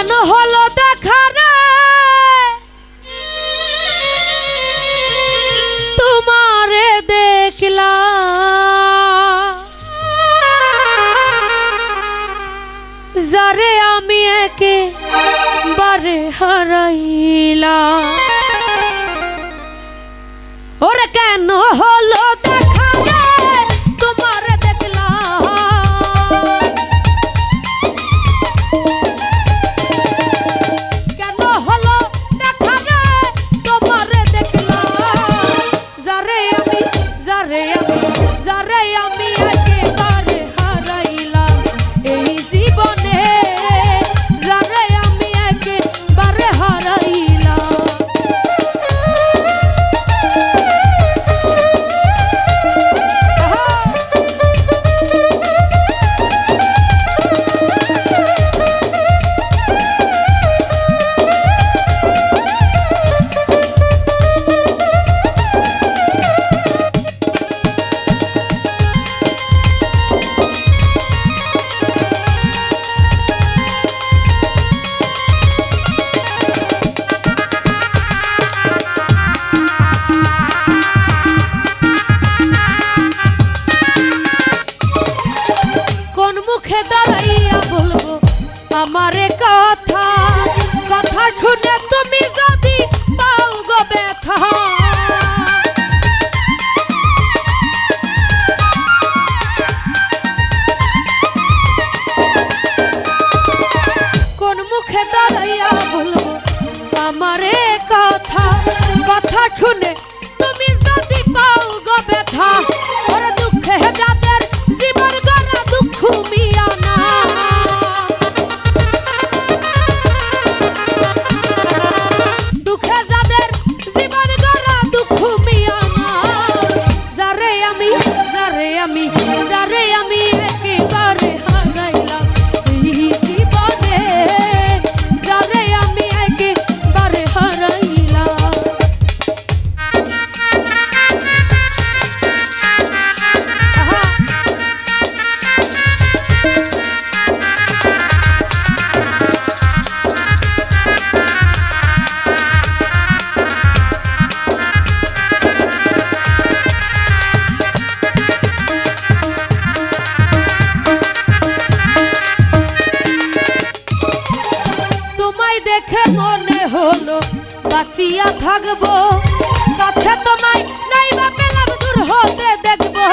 কেন হলো দেখা রে তোমারে দেখলা যারে আমি একেবারে হারাইলাম ওরে কেন হলো দেখা রে তোমারে দেখলাম কেন হলো দেখা রে তোমারে দেখলাম যারে আমি একেবারে হারাইলাম এই জীবনে যারে আমি একেবারে হারাইলাম দাঁড়াইয়া বলবো আমারে কথা কথা শুনে তুমি যদি পাও গো ব্যথা কোন মুখে দাঁড়াইয়া বলবো আমারে কথা কথা শুনে তুমি যদি পাও গো ব্যথা ওরে দুঃখে যাদের জীবন গড়া দুঃখ মিয়া না দুঃখে যাদের জীবন গড়া দুঃখ মিয়া না যারে আমি একেবারে হারাইলাম এই জীবনে যারে আমি একেবারে হারাইলাম দেখে মনে হলো বাঁচিয়া থাকবো কাছে তোমায় নাইবা পেলাম দূর হতে দেখবো